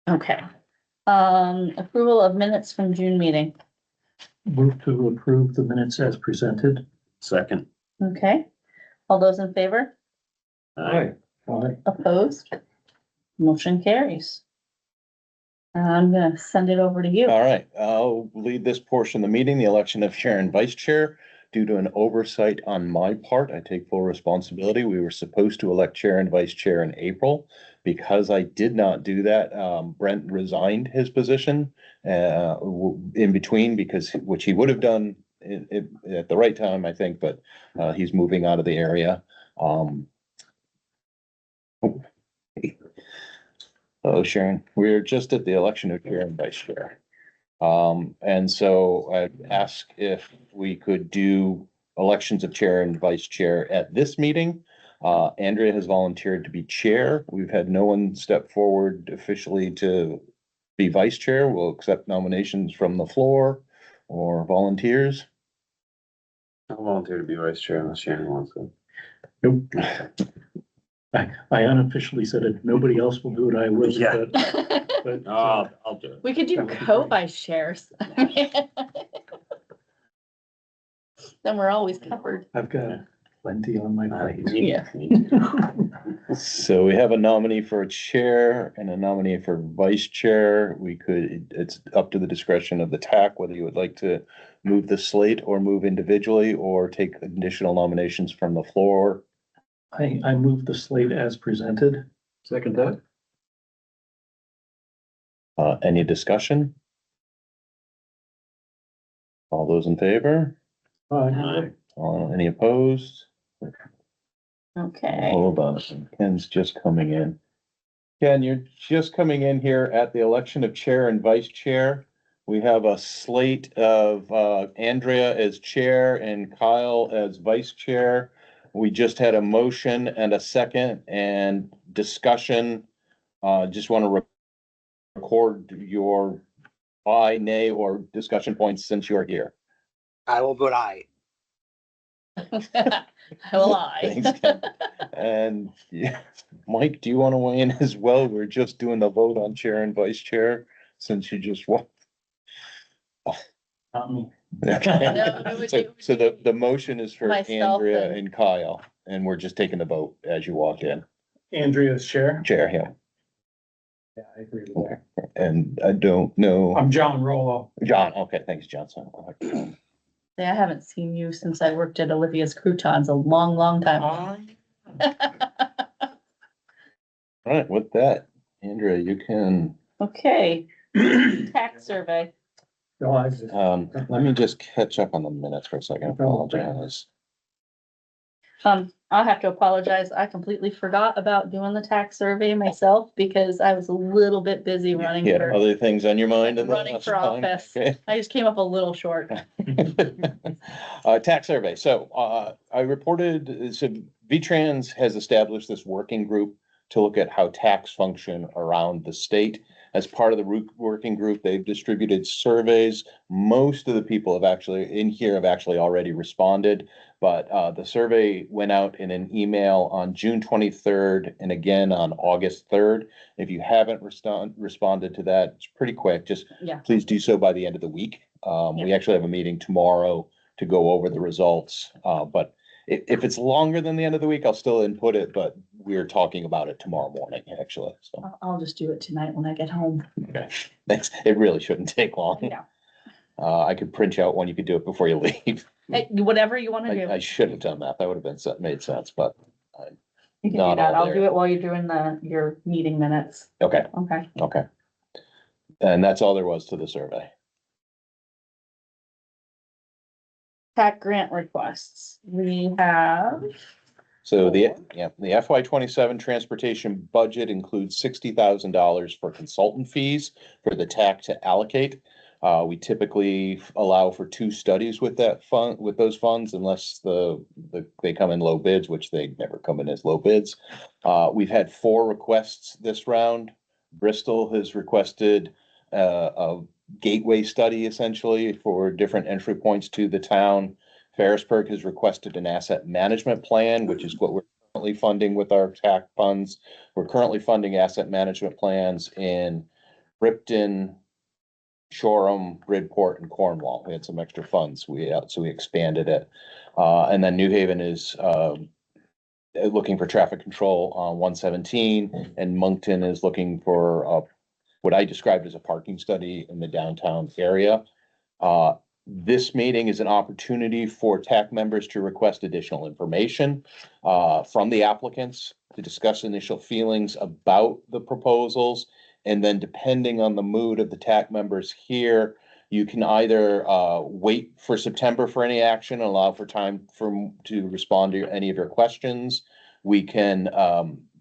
Okay. Approval of minutes from June meeting. Move to approve the minutes as presented. Second. Okay. All those in favor? Aye. Aye. Opposed? Motion carries. I'm gonna send it over to you. All right, I'll lead this portion of the meeting, the election of chair and vice chair. Due to an oversight on my part, I take full responsibility. We were supposed to elect chair and vice chair in April. Because I did not do that, Brent resigned his position in between which he would have done at the right time, I think, but he's moving out of the area. Oh, Sharon, we're just at the election of chair and vice chair. And so I asked if we could do elections of chair and vice chair at this meeting. Andrea has volunteered to be chair. We've had no one step forward officially to be vice chair. We'll accept nominations from the floor or volunteers. I'll volunteer to be vice chair unless Shannon wants to. Nope. I unofficially said if nobody else will do it, I will. Yeah. But, I'll do it. We could do That would be co-vice chairs. Then we're always covered. I've got plenty on my plate. Yeah. So we have a nominee for a chair and a nominee for vice chair. It's up to the discretion of the TAC, whether you would like to move the slate or move individually or take additional nominations from the floor. I move the slate as presented. Second that. Any discussion? All those in favor? Aye. Any opposed? Okay. Hold on, Ken's just coming in. Ken, you're just coming in here at the election of chair and vice chair. We have a slate of Andrea as chair and Kyle as vice chair. We just had a motion and a second and discussion. Just want to record your aye, nay, or discussion points since you're here. I will vote aye. I will lie. Thanks, Ken. And yeah, Mike, do you want to weigh in as well? We're just doing the vote on chair and vice chair since you just won. Not me. So the motion is for Myself Andrea and- and Kyle, and we're just taking the vote as you walk in. Andrea's chair. Chair, yeah. Yeah, I agree with that. And I don't know, I'm John Rollo. John, okay, thanks, Johnson. All Yeah, I haven't seen you since I worked at Olivia's Croutons a long, long time. right, with that, Andrea, you can, Okay. Tax survey. No, I just. let me just catch up on the minutes for a second. Apologize. I'll have to apologize. I completely forgot about doing the tax survey myself because I was a little bit busy running You had for, other things on your mind? in the running last for time? office. Okay. I just came up a little short. Tax survey. So, I reported, so V-Trans has established this working group to look at how tax function around the state. As part of the working group, they've distributed surveys. Most of the people have actually already responded. But the survey went out in an email on June 23rd and again on August 3rd. If you haven't responded to that, it's pretty quick. Just Yeah. please do so by the end of the week. We actually have a meeting tomorrow to go over the results. But if it's longer than the end of the week, I'll still input it, but we're talking about it tomorrow morning, actually. So, I'll just do it tonight when I get home. okay, thanks. It really shouldn't take long. Yeah. I could print you out one. You could do it before you leave. Hey, whatever you want to do. I should have done that. That would have been, made sense, but You can do not that. all I'll there. do it while you're doing your meeting minutes. okay, Okay. okay. And that's all there was to the survey. TAC grant requests. We have, So the FY 27 transportation budget includes $60,000 for consultant fees for the TAC to allocate. We typically allow for 2 studies with that fund, with those funds, unless they come in low bids, which they never come in as low bids. We've had 4 requests this round. Bristol has requested a gateway study essentially for different entry points to the town. Ferrisburg has requested an asset management plan, which is what we're currently funding with our TAC funds. We're currently funding asset management plans in Ripton, Shoreham, Bridport, and Cornwall. We had some extra funds. So we expanded it. And then New Haven is, looking for traffic control on 117, and Moncton is looking for, what I described as a parking study in the downtown area. This meeting is an opportunity for TAC members to request additional information from the applicants, to discuss initial feelings about the proposals. And then depending on the mood of the TAC members here, you can either wait for September for any action, allow for time to respond to any of your questions. We can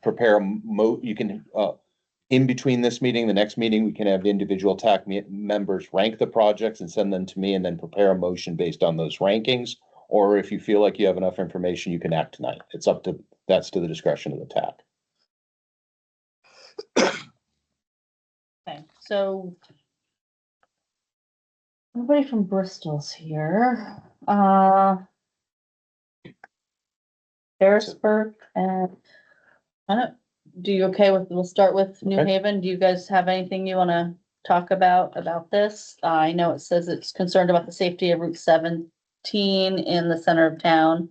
prepare in between this meeting, the next meeting, we can have individual TAC members rank the projects and send them to me, and then prepare a motion based on those rankings. Or if you feel like you have enough information, you can act tonight. That's to the discretion of the TAC. Okay, so nobody from Bristol's here. Harrisburg and do you okay with, we'll start with New Okay. Haven. Do you guys have anything you want to talk about this? I know it says it's concerned about the safety of Route 17 in the center of town.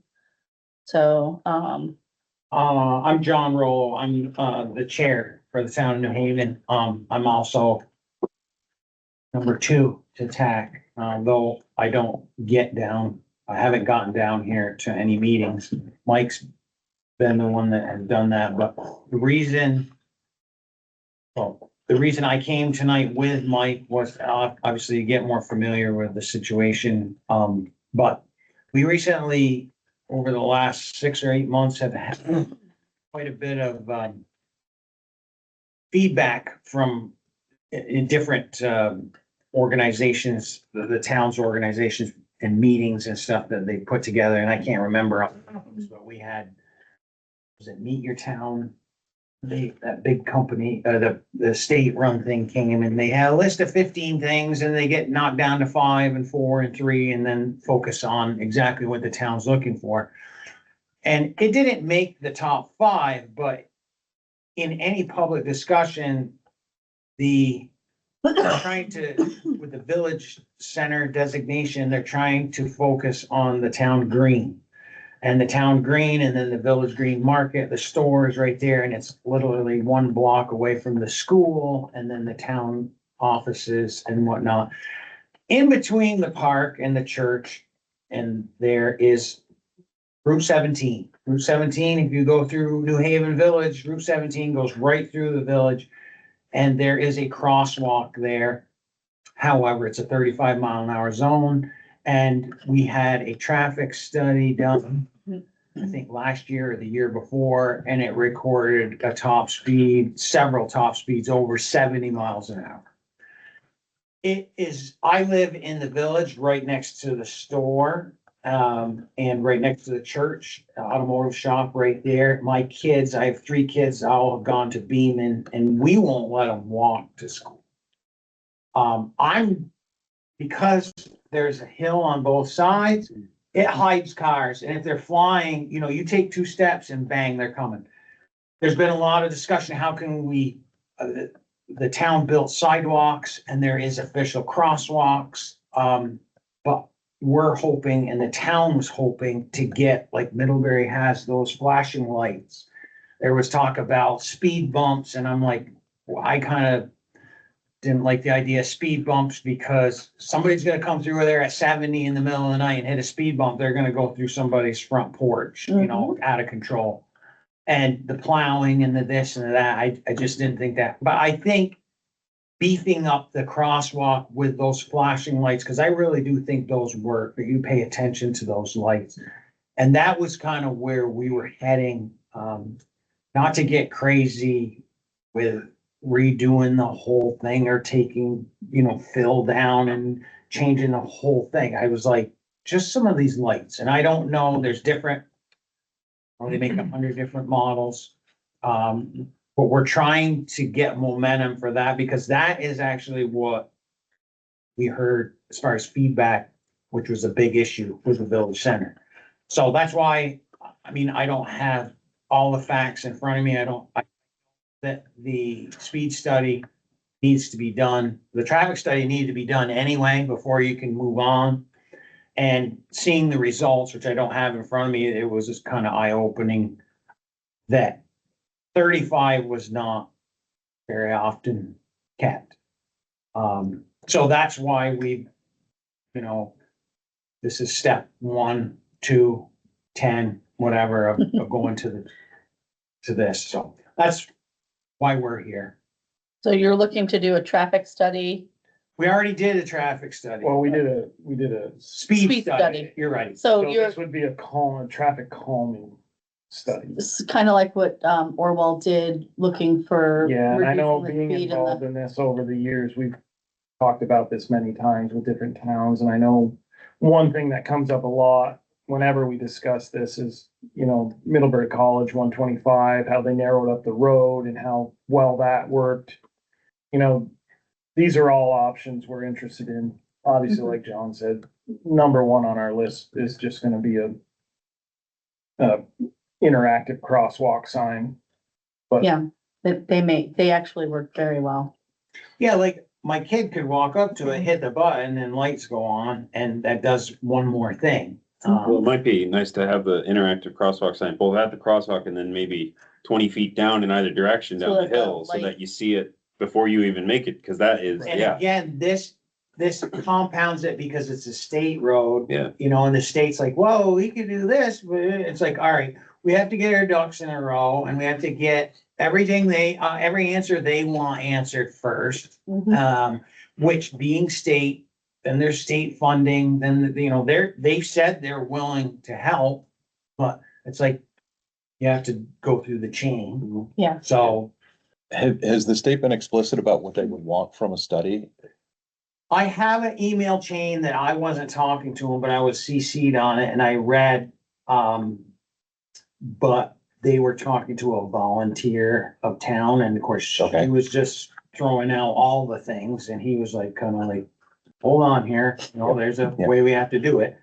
So, I'm John Rollo. I'm the chair for the town of New Haven. I'm also number 2 to TAC, though I don't get down. I haven't gotten down here to any meetings. Mike's been the one that has done that, but the reason I came tonight with Mike was obviously to get more familiar with the situation. But we recently, over the last 6 or 8 months, have had quite a bit of feedback from in different organizations, the town's organizations and meetings and stuff that they put together. And I can't remember, but we had, was it Meet Your Town? That big company, the state-run thing came, and they had a list of 15 things, and they get knocked down to 5 and 4 and 3, and then focus on exactly what the town's looking for. And it didn't make the top 5, but in any public discussion, they're trying to, with the village center designation, they're trying to focus on the town green. And the town green, and then the village green market, the store is right there, and it's literally 1 block away from the school, and then the town offices and whatnot. In between the park and the church, and there is Route 17. Route 17, if you go through New Haven Village, Route 17 goes right through the village, and there is a crosswalk there. However, it's a 35-mile-an-hour zone, and we had a traffic study done, I think last year or the year before, and it recorded a top speed, several top speeds over 70 miles an hour. It is, I live in the village right next to the store, and right next to the church, automotive shop right there. My kids, I have 3 kids, all have gone to Beaman, and we won't let them walk to school. Because there's a hill on both sides, it hides cars, and if they're flying, you take 2 steps and bang, they're coming. There's been a lot of discussion, how can we, the town built sidewalks, and there is official crosswalks, but we're hoping, and the town was hoping, to get, like Middlebury has those flashing lights. There was talk about speed bumps, and I'm like, well, I kind of didn't like the idea of speed bumps, because somebody's gonna come through there at 70 in the middle of the night and hit a speed bump. They're gonna go through somebody's front porch, out of control. And the plowing and the this and the that, I just didn't think that. But I think beefing up the crosswalk with those flashing lights, because I really do think those work, that you pay attention to those lights. And that was kind of where we were heading, not to get crazy with redoing the whole thing or taking, fill down and changing the whole thing. I was like, just some of these lights, and I don't know, there's different, they make 100 different models. But we're trying to get momentum for that, because that is actually what we heard as far as feedback, which was a big issue with the village center. So that's why, I don't have all the facts in front of me. That the speed study needs to be done. The traffic study needed to be done anyway before you can move on. And seeing the results, which I don't have in front of me, it was just kind of eye-opening that 35 was not very often kept. So that's why we, you know, this is step 1, 2, 10, whatever of going to this. So that's why we're here. So you're looking to do a traffic study, We already did a traffic study. Well, we did a, Speed Speed study. study. You're right. so so you're, this would be a traffic calming study. this is kind of like what, Orwell did, looking for. Yeah, and I know reducing the being speed and involved the- in this over the years, we've talked about this many times with different towns, and I know one thing that comes up a lot whenever we discuss this is, you know, Middlebury College 125, how they narrowed up the road and how well that worked. You know, these are all options we're interested in. Obviously, Mhm. like John said, number one on our list is just gonna be a interactive crosswalk sign. But Yeah, they actually work very well. Yeah, like my kid could walk up to it, hit the button and lights go on and that does one more thing. Well, it might be nice to have the interactive crosswalk sign, both at the crosswalk and then maybe 20 feet down in either direction So down the like a hill, so light- that you see it before you even make it, because that is, And yeah. again, this compounds it because it's a state road. Yeah. You know, and the state's like, whoa, we could do this, but it's like, all right, we have to get our ducks in a row and we have to get everything every answer they want answered first. Mhm. Which being state, then there's state funding, then, you know, they've said they're willing to help, but it's like, you have to go through the chain. Yeah. So Has the state been explicit about what they would want from a study? I have an email chain that I wasn't talking to them, but I was CC'd on it and I read, but they were talking to a volunteer of town and of course Okay. he was just throwing out all the things and he was like, kind of like, hold on here, you know, there's a Yeah. way we have to do it.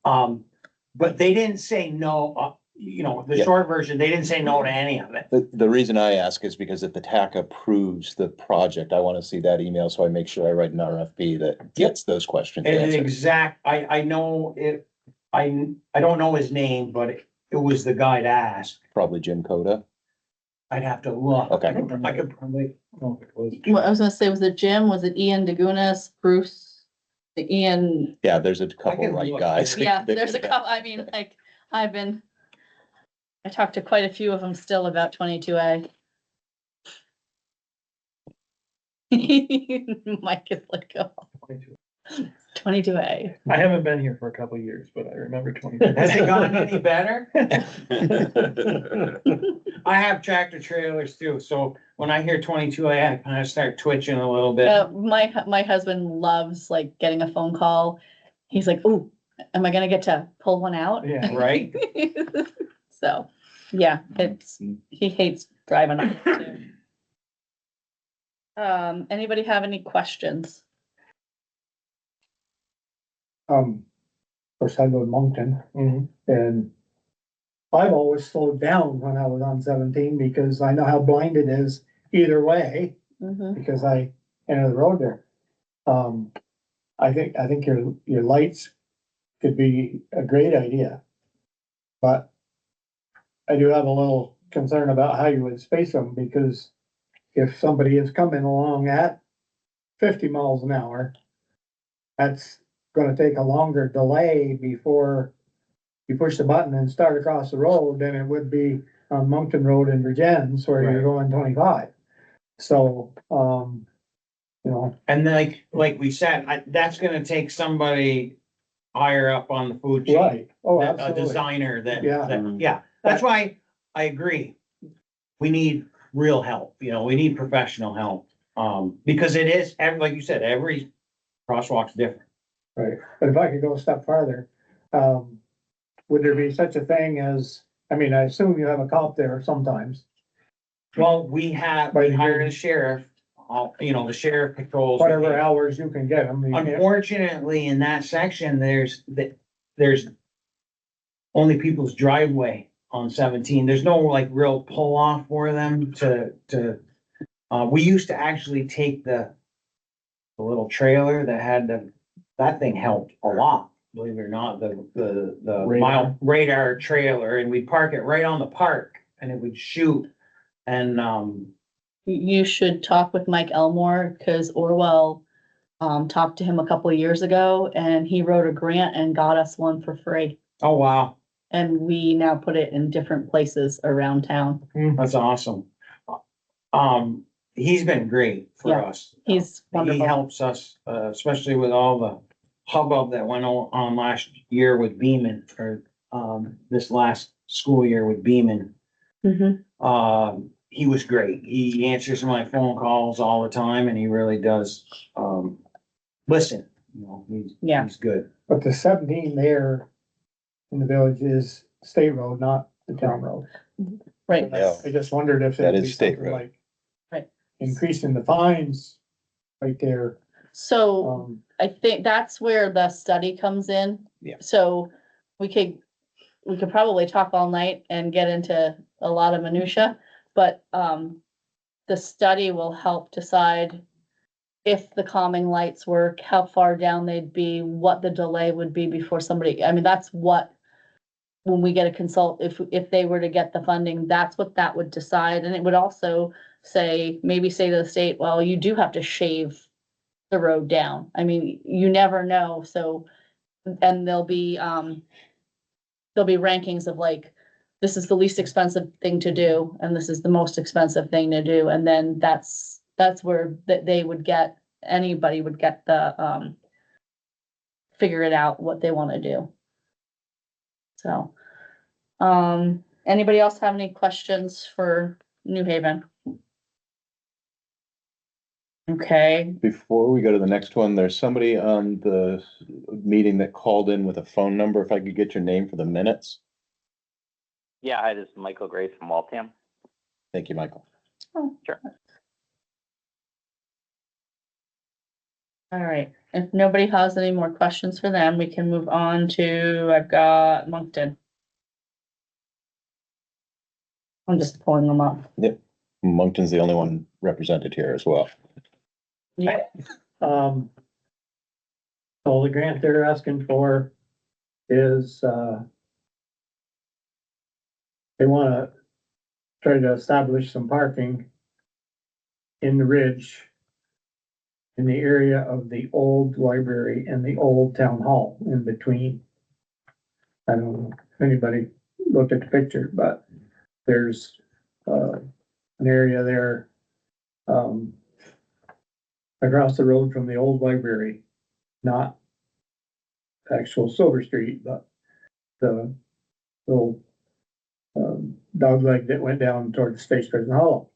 But they didn't say no, you know, the Yeah. short version, they didn't say no to any of it. The reason I ask is because if the TAC approves the project, I want to see that email, so I make sure I write an RFP that gets those questions And the answered. exact, I know it, I don't know his name, but it was the guy to ask. Probably Jim Coda. I'd have to look. Okay. I could probably, oh, it was- Well, I was gonna say, was it Jim? Was it Ian DeGunas, Bruce? The Ian, Yeah, there's a couple can right look. guys. yeah, They there's a could've couple, I mean, like, I talked to quite a few of them still about 22A. Mike is like, oh, 22A. I haven't been here for a couple of years, but I remember 20. has it gotten any better? I have tractor trailers too, so when I hear 22, I kind of start twitching a little bit. My husband loves like getting a phone call. He's like, "Ooh, am I gonna get to pull one out?" Yeah. Right? So, yeah, he hates driving on it too. Anybody have any questions? Of course, I go to Moncton, Mhm. and I've always slowed down when I was on 17 because I know how blind it is either way, Mhm. because I enter the road there. I think your lights could be a great idea. But I do have a little concern about how you would space them, because if somebody is coming along at 50 miles an hour, that's gonna take a longer delay before you push the button and start across the road than it would be on Moncton Road in Virgins where Right. you're going 25. So, you know, And like we said, that's gonna take somebody higher up on the food chain. right, oh, A absolutely. designer Yeah. yeah, that's why I agree. We need real help, you know, we need professional help. Because it is, like you said, every crosswalk's different. Right, but if I could go a step farther, would there be such a thing as, I mean, I assume you have a cop there sometimes, Well, we hire the sheriff, you know, the sheriff patrols. whatever hours you can get them. Unfortunately, in that section, there's only people's driveway on 17. There's no like real pull off for them to We used to actually take the little trailer that had that thing helped a lot, believe it or not, the mile radar trailer, and we'd park it right on the park and it would shoot. And, You should talk with Mike Elmore, because Orwell talked to him a couple of years ago, and he wrote a grant and got us one for free. oh, wow, And we now put it in different places around town. that's awesome. He's been great for Yeah, us. He's He wonderful. helps us, especially with all the hubbub that went on last year with Beaman, or, this last school year with Beaman. Mhm. He was great. He answers my phone calls all the time and he really does, listen, you know, Yeah. he's good. But the 17 there in the village is state road, not the town road. Right. Yeah. I just wondered if That it'd is be state something road. like. Right. Increasing the fines right there. So I think that's where the study comes in. Yeah. So we could probably talk all night and get into a lot of minutia, but, the study will help decide if the calming lights work, how far down they'd be, what the delay would be before somebody, I mean, that's what, when we get a consult, if they were to get the funding, that's what that would decide. And it would also say, maybe say to the state, well, you do have to shave the road down. I mean, you never know. So, and there'll be rankings of like, this is the least expensive thing to do, and this is the most expensive thing to do. And then that's where they would get, anybody would get the, figure it out what they wanna do. So, anybody else have any questions for New Haven? Okay, Before we go to the next one, there's somebody on the meeting that called in with a phone number. If I could get your name for the minutes. Yeah, hi, this is Michael Grace from Waltham. Thank you, Michael. Sure. all right. If nobody has any more questions for them, we can move on to, I've got Moncton. I'm just pulling them up. Moncton's the only one represented here as well. Yeah. So the grant they're asking for is, they wanna try to establish some parking in the ridge in the area of the old library and the old town hall in between. I don't know if anybody looked at the picture, but there's, an area there, across the road from the old library, not actual Silver Street, but the little, dog leg that went down toward the Space Prison Hollow.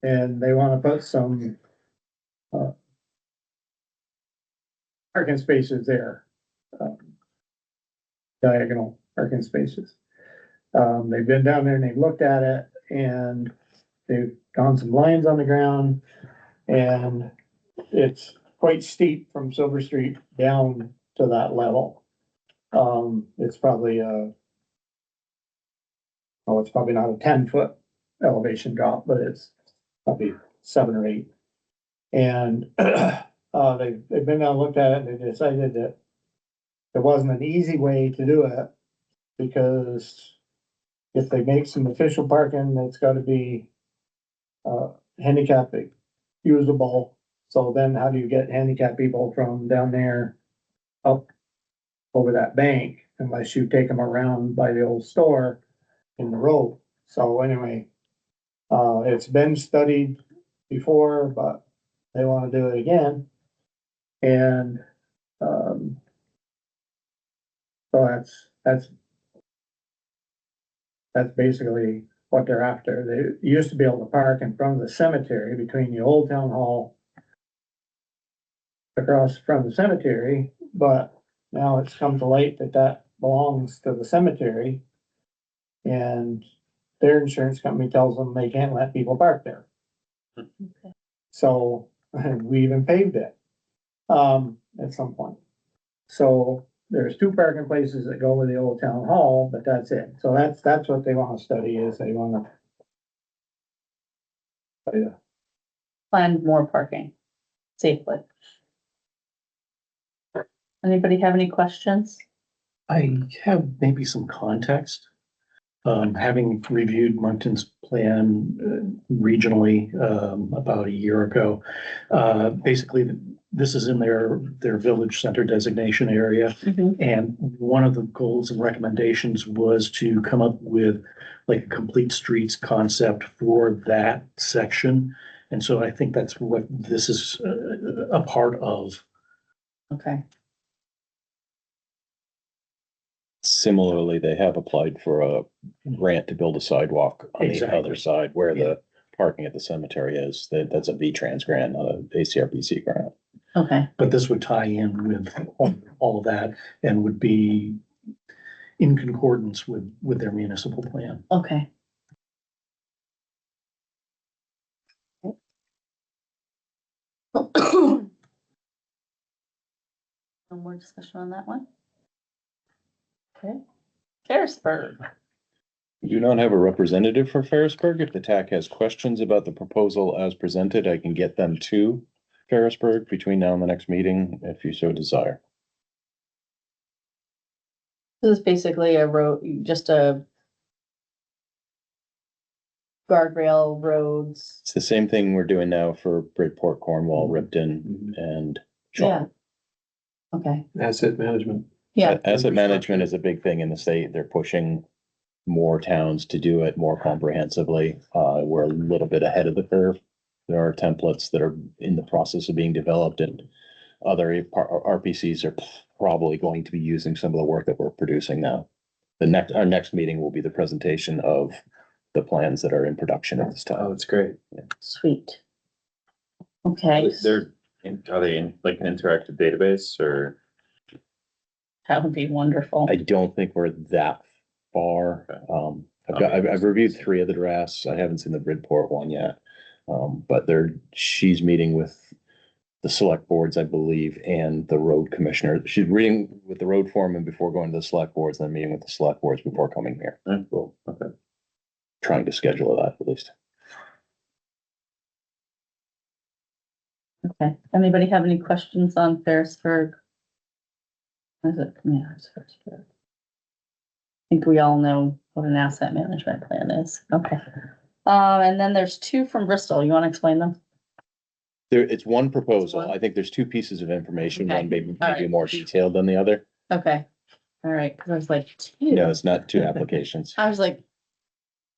And they wanna put some, parking spaces there. Diagonal parking spaces. They've been down there and they've looked at it and they've drawn some lines on the ground. And it's quite steep from Silver Street down to that level. It's probably it's probably not a 10-foot elevation drop, but it's probably 7 or 8. And they've been down and looked at it and they decided that there wasn't an easy way to do it, because if they make some official parking, it's gotta be handicap usable. So then how do you get handicapped people from down there up over that bank unless you take them around by the old store in the road? So anyway, it's been studied before, but they wanna do it again. And, so that's basically what they're after. They used to be able to park in front of the cemetery between the old town hall across from the cemetery, but now it's come to light that that belongs to the cemetery. And their insurance company tells them they can't let people park there. Okay. So we even paved it, at some point. So there's 2 parking places that go with the old town hall, but that's it. So that's what they wanna study, is they wanna try to plan more parking safely. Anybody have any questions? I have maybe some context. Having reviewed Moncton's plan regionally about a year ago, basically this is in their village center designation area. Mhm. And one of the goals and recommendations was to come up with like a complete streets concept for that section. And so I think that's what this is a part of. Okay, Similarly, they have applied for a grant to build a sidewalk on the Exactly. other side where the parking at the cemetery is. That's a V-Trans grant, not a ACRPC grant. okay, But this would tie in with all of that and would be in concordance with their municipal plan. okay. No more discussion on that one? Okay. Harrisburg, We do not have a representative for Ferrisburg. If the TAC has questions about the proposal as presented, I can get them to Ferrisburg between now and the next meeting, if you so desire. this is basically a road, just a guardrail roads. It's the same thing we're doing now for Bridport, Cornwall, Ripton, and Yeah. Charlotte. Okay, Asset management. yeah, Asset management is a big thing in the state. They're pushing more towns to do it more comprehensively. We're a little bit ahead of the curve. There are templates that are in the process of being developed, and other RPCs are probably going to be using some of the work that we're producing now. Our next meeting will be the presentation of the plans that are in production at this time. that's great. sweet. Okay, Are they in like an interactive database or? that would be wonderful. I don't think we're that far. I've reviewed 3 of the drafts. I haven't seen the Bridport one yet. But she's meeting with the select boards, I believe, and the road commissioner. She's reading with the road foreman before going to the select boards, then meeting with the select boards before coming here. Cool, okay. Trying to schedule that at least. Okay, anybody have any questions on Ferrisburg? Is it, yeah, it's Ferrisburg. I think we all know what an asset management plan is. Okay. And then there's 2 from Bristol. You want to explain them? It's one proposal. One? I think there's 2 pieces of information, Okay. one maybe All right. more detailed than the other. Okay. All right, because I was like, 2. No, it's not 2 applications. I was like,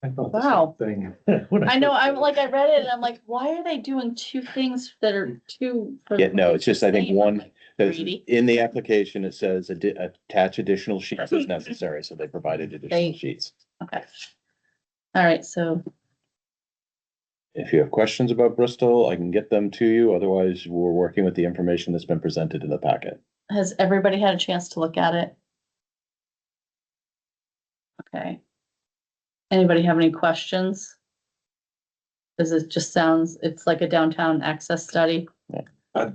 I thought the Wow. same thing. when I know, first I'm read it. like, I read it and I'm like, why are they doing 2 things that are 2? for Yeah, no, it's just, I think same? one, there's- Greedy. in the application, it says attach additional sheets as necessary, so they provided additional They- sheets. Okay. All right, so, If you have questions about Bristol, I can get them to you. Otherwise, we're working with the information that's been presented in the packet. has everybody had a chance to look at it? Okay. Anybody have any questions? Does it just sounds, it's like a downtown access study? Yeah.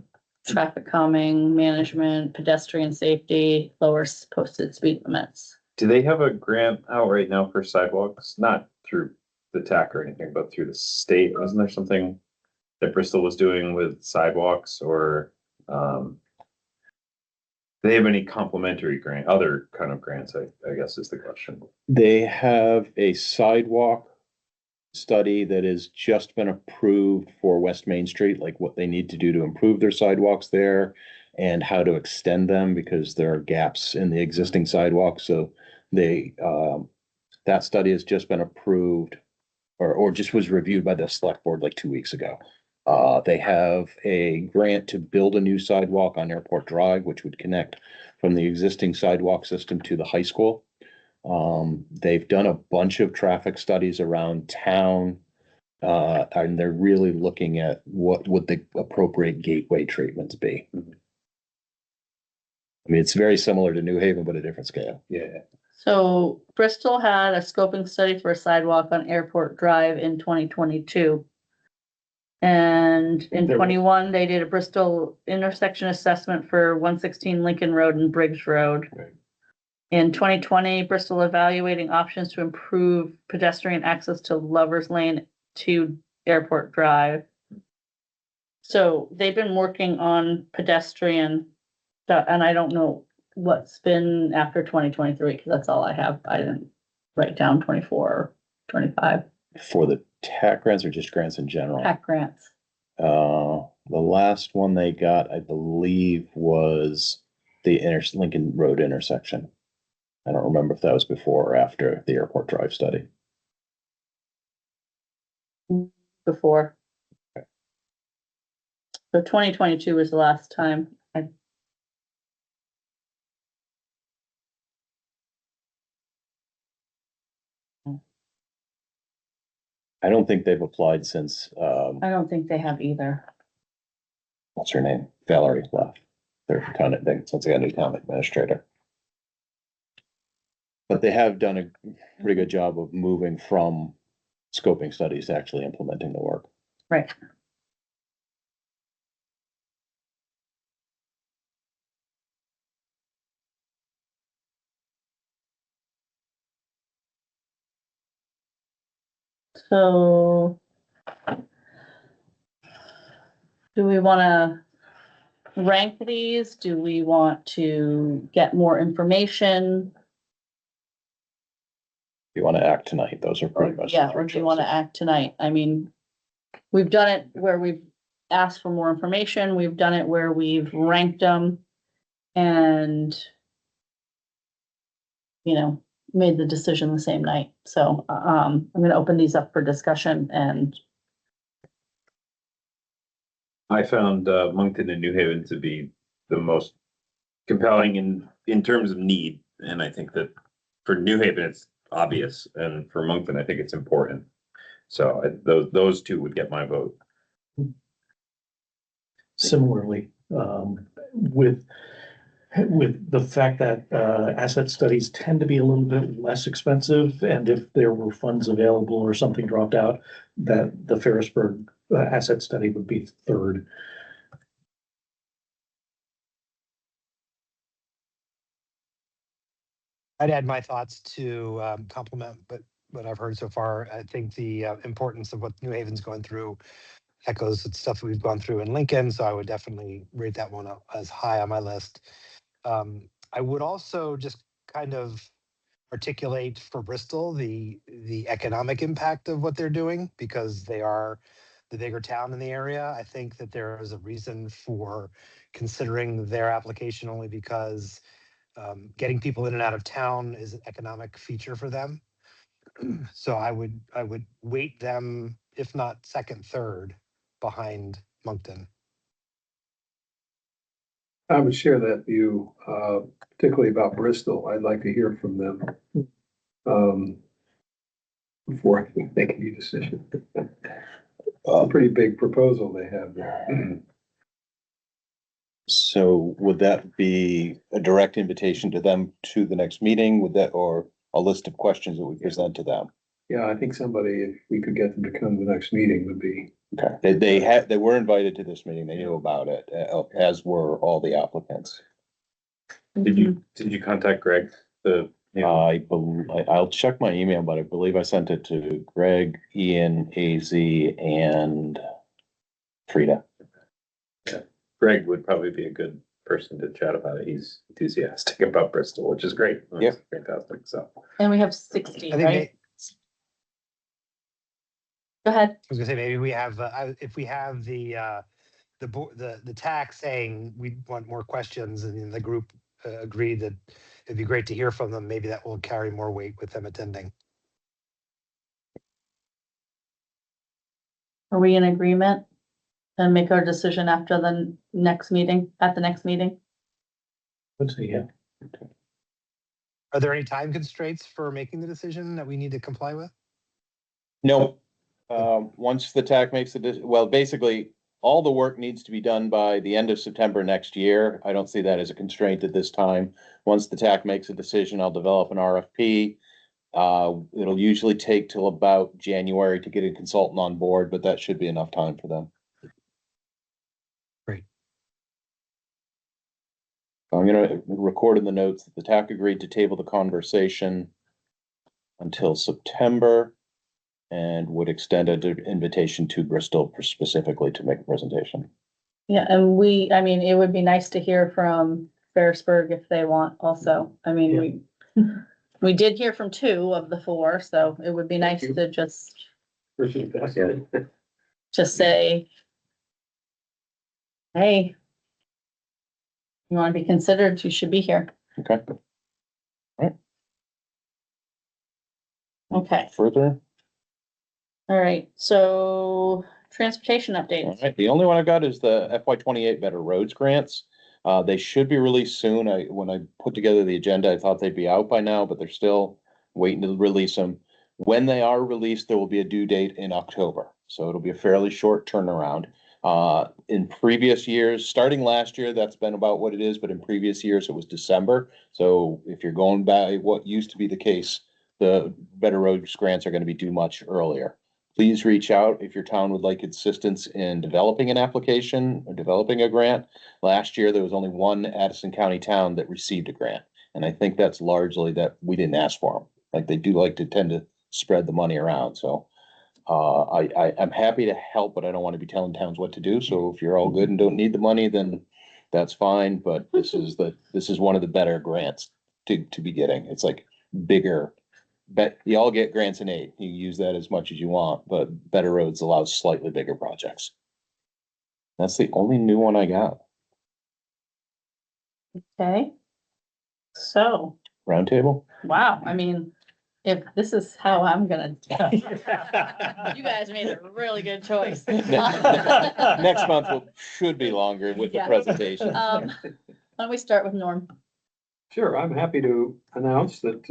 Traffic calming, management, pedestrian safety, lowers posted speed limits. Do they have a grant out right now for sidewalks? Not through the TAC or anything, but through the state? Wasn't there something that Bristol was doing with sidewalks or, do they have any complementary grant, other kind of grants, I guess is the question. They have a sidewalk study that has just been approved for West Main Street, like what they need to do to improve their sidewalks there and how to extend them because there are gaps in the existing sidewalks. So that study has just been approved or just was reviewed by the select board like 2 weeks ago. They have a grant to build a new sidewalk on Airport Drive, which would connect from the existing sidewalk system to the high school. They've done a bunch of traffic studies around town. And they're really looking at what would the appropriate gateway treatments be. I mean, it's very similar to New Haven, but a different scale. Yeah. So Bristol had a scoping study for a sidewalk on Airport Drive in 2022. And in There was- 21, they did a Bristol intersection assessment for 116 Lincoln Road and Briggs Road. Right. In 2020, Bristol evaluating options to improve pedestrian access to Lovers Lane to Airport Drive. So they've been working on pedestrian stuff, and I don't know what's been after 2023, because that's all I have. I didn't write down 24 or 25 For the TAC grants or just grants in general? PAC grants. The last one they got, I believe, was the Lincoln Road intersection. I don't remember if that was before or after the airport drive study. Before. So 2022 was the last time. I don't think they've applied since, I don't think they have either. what's her name? Valerie left. Their town, I think, since they got a new town administrator. But they have done a pretty good job of moving from scoping studies to actually implementing the work. Right. So do we want to rank these? Do we want to get more information? If you want to act tonight, those are pretty much. the Yeah, three or do you want to choices. act tonight? I mean, we've done it where we've asked for more information. We've done it where we've ranked them and, you know, made the decision the same night. So, I'm gonna open these up for discussion and I found Moncton and New Haven to be the most compelling in terms of need, and I think that for New Haven it's obvious, and for Moncton I think it's important. So those two would get my vote. Similarly, with the fact that asset studies tend to be a little bit less expensive, and if there were funds available or something dropped out, that the Ferrisburg asset study would be third. I'd add my thoughts to complement, but what I've heard so far, I think the importance of what New Haven's going through echoes the stuff that we've gone through in Lincoln. So I would definitely rate that one up as high on my list. I would also just kind of articulate for Bristol the economic impact of what they're doing, because they are the bigger town in the area. I think that there is a reason for considering their application only because getting people in and out of town is an economic feature for them. So I would weight them, if not second, third, behind Moncton. I would share that view, particularly about Bristol. I'd like to hear from them before I can make any decision. A pretty big proposal they have there. So would that be a direct invitation to them to the next meeting? Would that, or a list of questions that we present to them? Yeah, I think somebody, if we could get them to come to the next meeting, would be. Okay, they were invited to this meeting. They knew about it, as were all the applicants. Did you contact Greg? I'll check my email, but I believe I sent it to Greg, Ian, AZ, and Frida. Greg would probably be a good person to chat about it. He's enthusiastic about Bristol, which is great. Yeah. Fantastic. So. And we have 60, I think right? Go ahead. I was gonna say, maybe we have, if we have the TAC saying we want more questions, and the group agreed that it'd be great to hear from them, maybe that will carry more weight with them attending. Are we in agreement? And make our decision after the next meeting, at the next meeting? Let's see, yeah. Are there any time constraints for making the decision that we need to comply with? No, once the TAC makes it, well, basically, all the work needs to be done by the end of September next year. I don't see that as a constraint at this time. Once the TAC makes a decision, I'll develop an RFP. It'll usually take till about January to get a consultant on board, but that should be enough time for them. Great. I'm gonna record in the notes that the TAC agreed to table the conversation until September. and would extend an invitation to Bristol specifically to make a presentation. Yeah, and I mean, it would be nice to hear from Ferrisburg if they want also. I mean, we did hear from 2 of the 4, so it would be nice you. to just Appreciate that. say, hey, you want to be considered, you should be here. Okay. Okay, Further? all right, so transportation All updates. right, the only one I've got is the FY 28 Better Roads grants. They should be released soon. When I put together the agenda, I thought they'd be out by now, but they're still waiting to release them. When they are released, there will be a due date in October, so it'll be a fairly short turnaround. In previous years, starting last year, that's been about what it is, but in previous years, it was December. So if you're going by what used to be the case, the Better Roads grants are gonna be due much earlier. Please reach out if your town would like assistance in developing an application or developing a grant. Last year, there was only one Addison County town that received a grant. And I think that's largely that we didn't ask for them. Like they do like to tend to spread the money around. So I'm happy to help, but I don't want to be telling towns what to do. So if you're all good and don't need the money, then that's fine. But this is one of the better grants to be getting. It's like bigger. Bet you all get grants and aid. You use that as much as you want, but Better Roads allows slightly bigger projects. That's the only new one I got. Okay. So, Roundtable? wow, I mean, if this is how I'm gonna, you guys made a really good choice. Next month should be longer with the Yeah. presentation. Why don't we start with Norm? Sure, I'm happy to announce that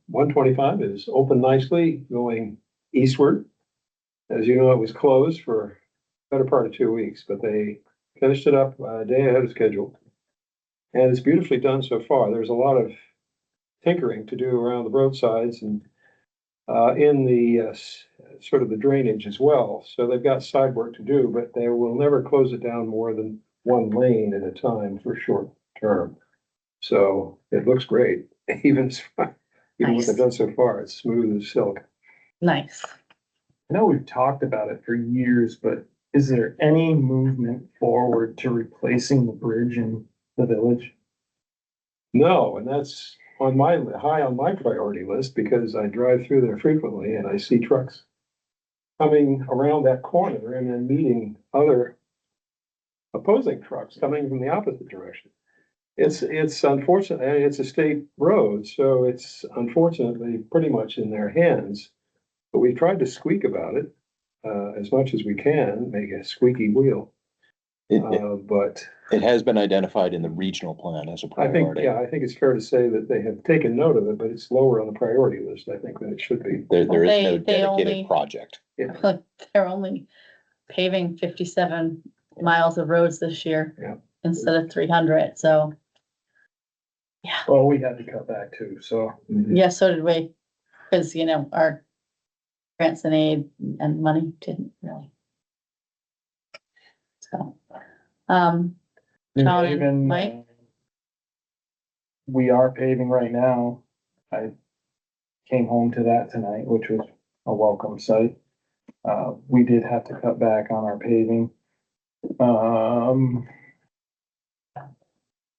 125 is open nicely, going eastward. As you know, it was closed for a better part of 2 weeks, but they finished it up a day ahead of schedule. And it's beautifully done so far. There's a lot of tinkering to do around the roadsides and in the sort of the drainage as well. So they've got side work to do, but they will never close it down more than 1 lane at a time for short term. So it looks great, even what Nice. they've done so far. It's smooth as silk. Nice. I know we've talked about it for years, but is there any movement forward to replacing the bridge in the village? No, and that's on high on my priority list because I drive through there frequently and I see trucks coming around that corner and then meeting other opposing trucks coming from the opposite direction. It's unfortunate, it's a state road, so it's unfortunately pretty much in their hands. But we tried to squeak about it, as much as we can, make a squeaky wheel. But It has been identified in the regional plan as a I think, priority. I think it's fair to say that they have taken note of it, but it's lower on the priority list, I think, than it should be. There is They- no they only- dedicated project. They're only paving 57 miles of roads this year. Yeah. Instead of 300, so, Well, we had to cut back too, so. yeah, so did we. Cause you know, our grants and aid and money didn't really. So, John and Even, Mike? we are paving right now. I came home to that tonight, which was a welcome sight. We did have to cut back on our paving. I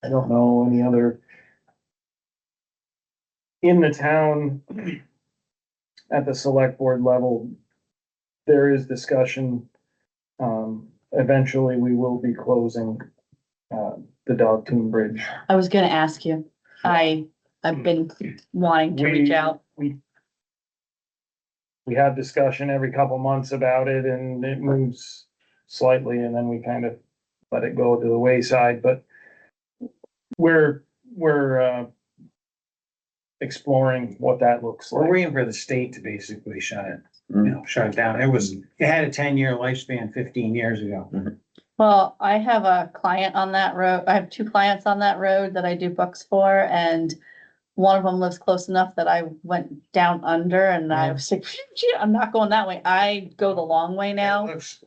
don't know any other. In the town, at the select board level, there is discussion. Eventually, we will be closing, the Dog Tomb Bridge. I was gonna ask you, I've been wanting to reach out. We have discussion every couple months about it and it moves slightly and then we kind of let it go to the wayside, but we're exploring what that looks We're like. waiting for the state to basically shut it down. It had a 10-year lifespan 15 years ago. Well, I have a client on that road. I have 2 clients on that road that I do books for, and one of them lives close enough that I went down under and I was like, I'm not going that way. I go the long way now. It looks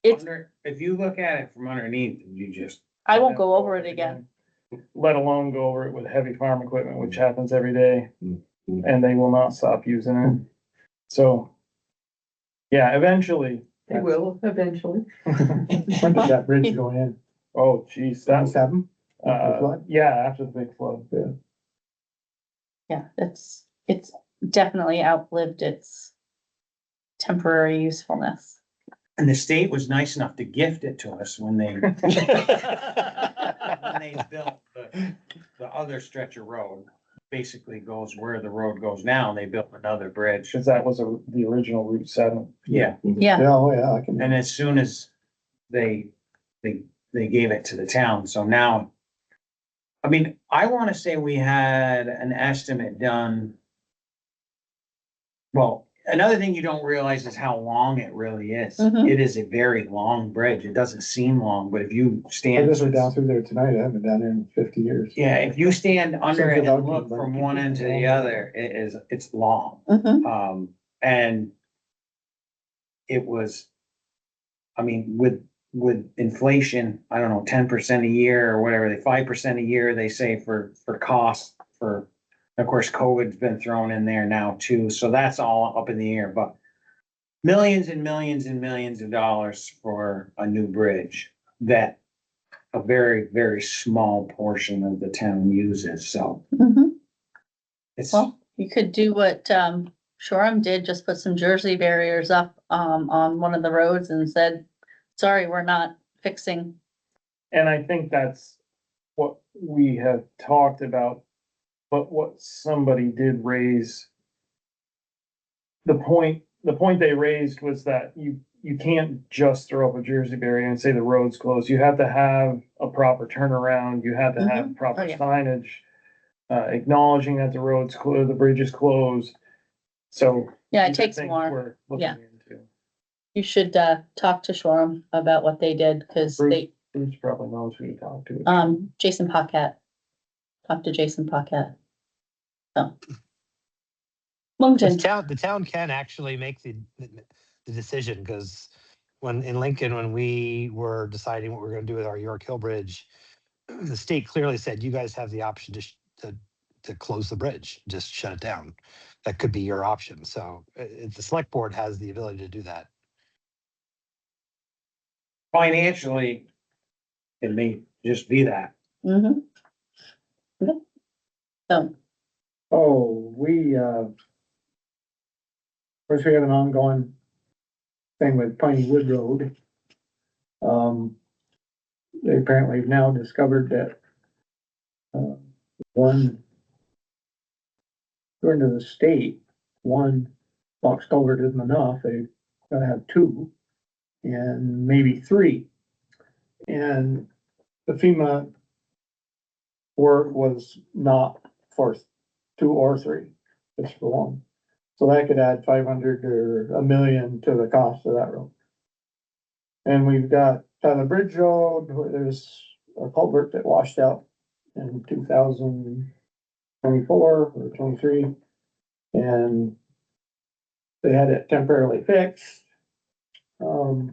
It's, if you look at it from underneath, you just. I won't go over it again. Let alone go over it with heavy farm equipment, which happens every day, and they will not stop using it. So Yeah, eventually. They will eventually. When did that bridge go in? Oh, geez, that's, 27? After the flood? yeah, after the big flood, yeah. Yeah, it's definitely outlived its temporary usefulness. And the state was nice enough to gift it to us when they, when they built the other stretch of road. Basically goes where the road goes now, and they built another bridge. Cause that was the original Route 7. Yeah, Yeah, Yeah, oh, yeah, I can. and as soon as they gave it to the town, so now. I mean, I wanna say we had an estimate done. Well, another thing you don't realize is how long it really is. Mhm. It is a very long bridge. It doesn't seem long, but if you I stand. just went down through there tonight. I haven't been down there in 50 years. Yeah, if you stand under it Since and the look dog- from one end to the other, it's long. mhm, And it was, I mean, with inflation, I don't know, 10% a year or whatever, 5% a year, they say for costs for, of course, COVID's been thrown in there now too, so that's all up in the air, but millions and millions and millions of dollars for a new bridge that a very, very small portion of the town uses, so mhm. it's. Well, you could do what, Shoreham did, just put some Jersey barriers up, on one of the roads and said, sorry, we're not fixing. And I think that's what we have talked about, but what somebody did raise. The point they raised was that you can't just throw up a Jersey barrier and say the road's closed. You have to have a proper turnaround, you have to have proper Oh, yeah. signage. Acknowledging that the road's closed, the bridge is closed, so. Yeah, these it are takes things more. we're looking Yeah. into. You should, talk to Shoreham about what they did, cause they, Bruce probably knows who to talk to. Jason Paquette. Talk to Jason Paquette. So. Moncton, The town can actually make the decision, because when in Lincoln, when we were deciding what we are gonna do with our York Hill Bridge, the state clearly said, you guys have the option to close the bridge, just shut it down. That could be your option. So the select board has the ability to do that. Financially, it may just be that. mhm. Okay. So, Oh, of course, we have an ongoing thing with Piney Wood Road. They apparently have now discovered that, one, according to the state, one box culvert isn't enough. They gotta have two and maybe three. And the FEMA work was not for two or three, it's for one. So that could add 500 or $1 million to the cost of that road. And we've got the Bridge Road, where there's a culvert that washed out in 2024 or 23. And they had it temporarily fixed. It was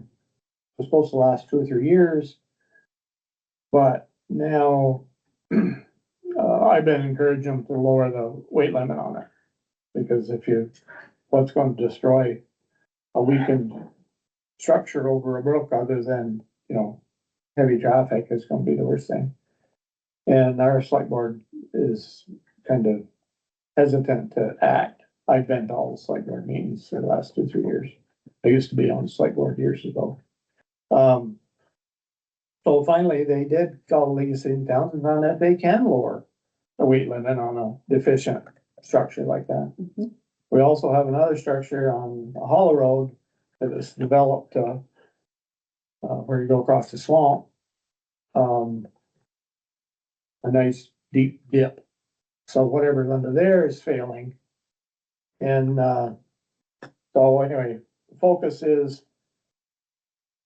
supposed to last 2 or 3 years. But now, I've been encouraging them to lower the weight limit on it. Because what's going to destroy a weakened structure over a brook other than, heavy traffic is gonna be the worst thing. And our select board is kind of hesitant to act. I've been to all the select board meetings for the last 2 or 3 years. I used to be on the select board years ago. So finally, they did call the League of Cities and Towns and found that they can lower the weight limit on a deficient structure like that. mhm. We also have another structure on a hollow road that is developed, where you go across the swamp. A nice deep dip. So whatever's under there is failing. And, so anyway, the focus is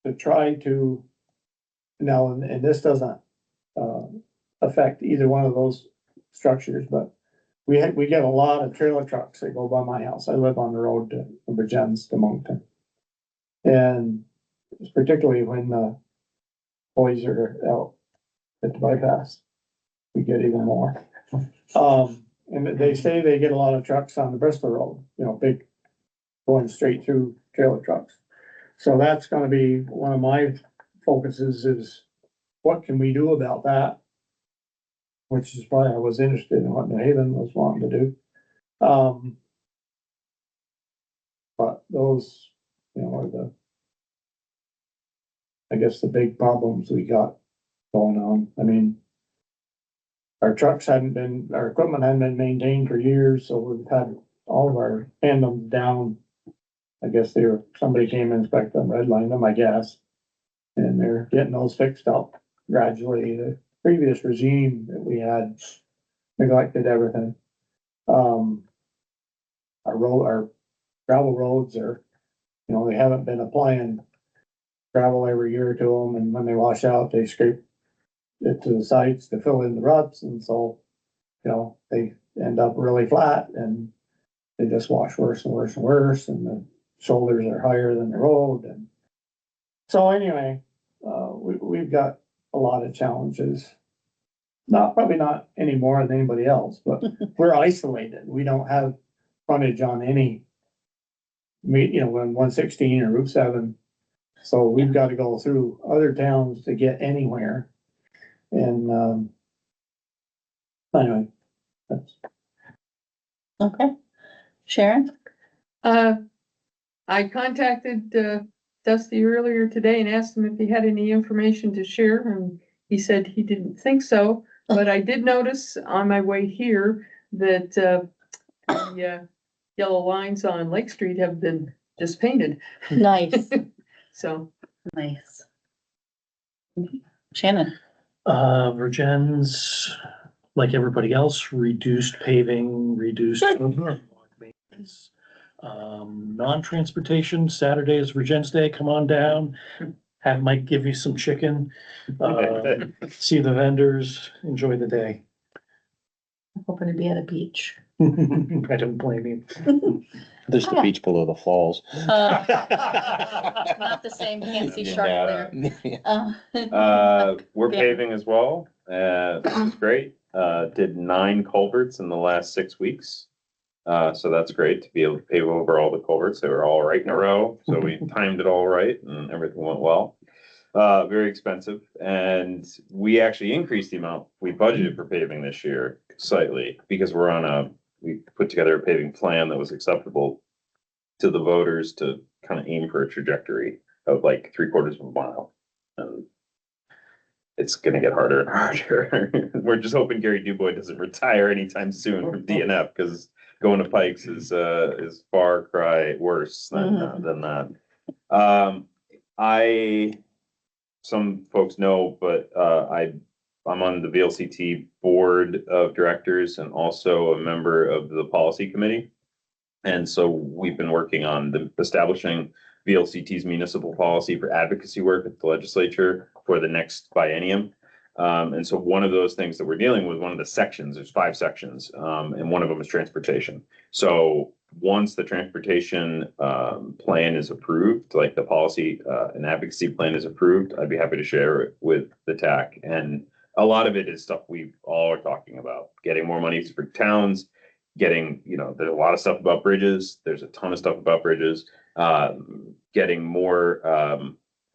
to try to, now, and this doesn't, affect either one of those structures, but we get a lot of trailer trucks that go by my house. I live on the road to Virgins to Moncton. And particularly when the boys are out at the bypass, we get even more. And they say they get a lot of trucks on the Bristol Road, big, going straight through trailer trucks. So that's gonna be one of my focuses is what can we do about that? Which is why I was interested in what New Haven was wanting to do. But those, you know, are the, I guess, the big problems we got going on. I mean, our trucks hadn't been, our equipment hadn't been maintained for years, so we've had all of our tandems down. I guess somebody came and inspected them, redlined them, I guess. And they're getting those fixed up gradually. The previous regime that we had neglected everything. Our gravel roads are, you know, they haven't been applying gravel every year to them, and when they wash out, they scrape it to the sides to fill in the ruts, and so, you know, they end up really flat, and they just wash worse and worse and worse, and the shoulders are higher than the road, and so anyway, we've got a lot of challenges. Probably not any more than anybody else, but we're isolated. We don't have frontage on any, you know, when 116 or Route 7. So we've got to go through other towns to get anywhere. And, anyway, that's. Okay. Sharon? I contacted, Dusty earlier today and asked him if he had any information to share, and he said he didn't think so. But I did notice on my way here that, the yellow lines on Lake Street have been just painted. Nice, So, nice. Shannon? Virgin's, like everybody else, reduced paving, reduced maintenance. Non-transportation, Saturday is Virgin's Day, come on down. Have Mike give you some chicken. See the vendors, enjoy the day. I'm hoping to be at a beach. I don't blame you. There's the beach below the falls. Not the same, can't see shark there. We're Yeah. paving as well, which is great. Did 9 culverts in the last 6 weeks. So that's great to be able to pave over all the culverts. They were all right in a row, so we timed it all right and everything went well. Very expensive, and we actually increased the amount we budgeted for paving this year slightly because we put together a paving plan that was acceptable to the voters to kind of aim for a trajectory of like 3/4 of a mile. And it's gonna get harder and harder. We're just hoping Gary Dubois doesn't retire anytime soon from DNF, because going to Pikes is far cry worse than that. Some folks know, but I'm on the VLCT board of directors and also a member of the policy committee. And so we've been working on establishing VLCT's municipal policy for advocacy work at the legislature for the next biennium. And so one of those things that we're dealing with, one of the sections, there's 5 sections, and one of them is transportation. So once the transportation plan is approved, like the policy and advocacy plan is approved, I'd be happy to share it with the TAC. And a lot of it is stuff we all are talking about, getting more money for towns, getting, you know, there's a lot of stuff about bridges. There's a ton of stuff about bridges, getting more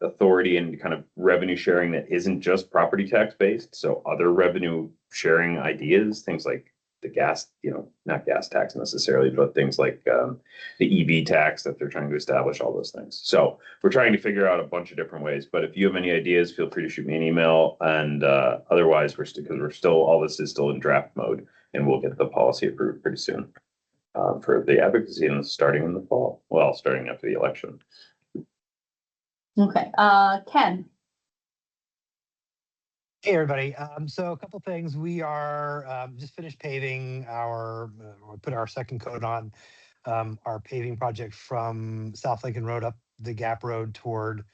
authority and kind of revenue sharing that isn't just property tax based. So other revenue sharing ideas, things like the gas, you know, not gas tax necessarily, but things like the EV tax that they're trying to establish, all those things. So we're trying to figure out a bunch of different ways, but if you have any ideas, feel free to shoot me an email. And otherwise because we're still, all this is still in draft mode, and we'll get the policy approved pretty soon for the advocacy, and starting in the fall. Well, starting after the election. Okay, Ken? Hey, everybody. So a couple things. We are just finished paving we put our second coat on our paving project from South Lincoln Road up the Gap Road toward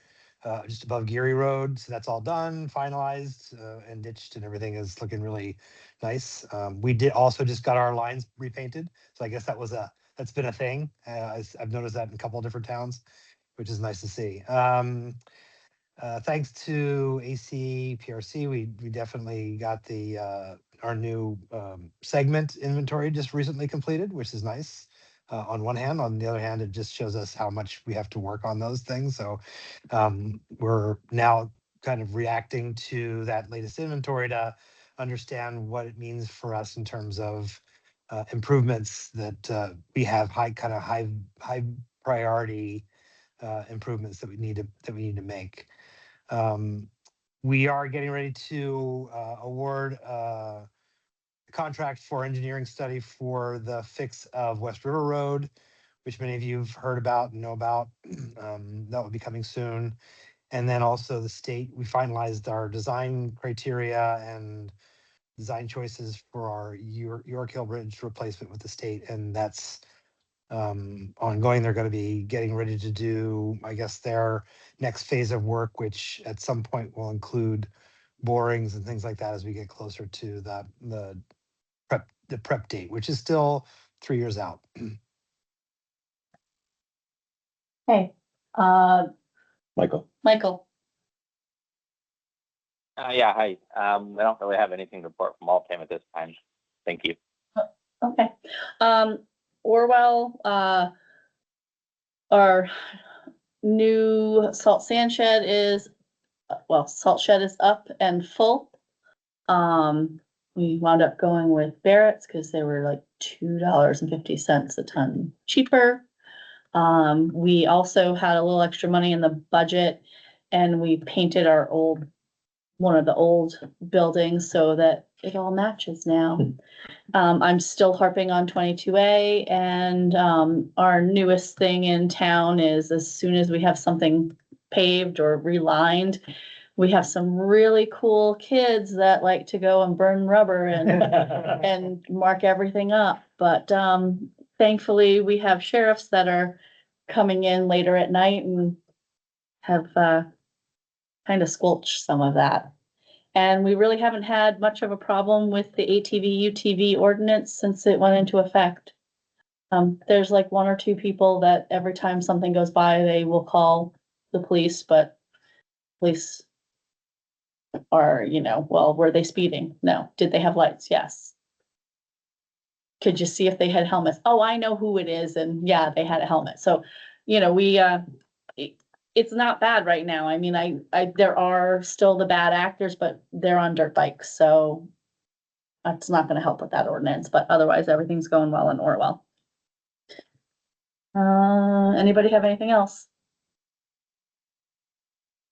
just above Geary Road. So that's all done, finalized, and ditched, and everything is looking really nice. We did also just got our lines repainted. So I guess that's been a thing. I've noticed that in a couple of different towns, which is nice to see. Thanks to ACRPC, we definitely got our new segment inventory just recently completed, which is nice. on one hand. On the other hand, it just shows us how much we have to work on those things. So we're now kind of reacting to that latest inventory to understand what it means for us in terms of improvements that we have high priority improvements that we need to make. We are getting ready to award a contract for engineering study for the fix of West River Road, which many of you have heard about and know about. That will be coming soon. And then also the state, we finalized our design criteria and design choices for our York Hill Bridge replacement with the state, and that's ongoing. They're going to be getting ready to do, I guess, their next phase of work, which at some point will include borings and things like that as we get closer to the prep date, which is still 3 years out. Hey, Michael? Michael, Yeah, hi. I don't really have anything to report from Altam at this time. Thank you. okay. Orwell, our new salt sand shed is, salt shed is up and full. We wound up going with Barrett's because they were like $2.50 a ton cheaper. We also had a little extra money in the budget and we painted one of the old buildings so that it all matches now. I'm still harping on 22A, and our newest thing in town is as soon as we have something paved or relined, we have some really cool kids that like to go and burn rubber and mark everything up. But thankfully, we have sheriffs that are coming in later at night and have kind of squelched some of that. And we really haven't had much of a problem with the ATV UTV ordinance since it went into effect. There's like 1 or 2 people that every time something goes by, they will call the police, but police are, well, were they speeding? No. Did they have lights? Yes. Could you see if they had helmets? Oh, I know who it is. And yeah, they had a helmet. So, it's not bad right now. I mean, there are still the bad actors, but they're on dirt bikes, so that's not gonna help with that ordinance, but otherwise, everything's going well in Orwell. Anybody have anything else?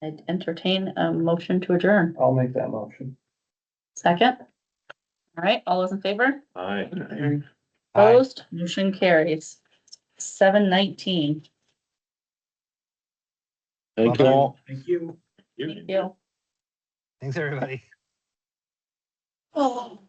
I'd entertain a motion to adjourn. I'll make that motion. Second? All right, all those in favor? Aye. Opposed? Motion carries. 7:19. Thank you all. Thank you. Thank you. Thanks, everybody. Oh.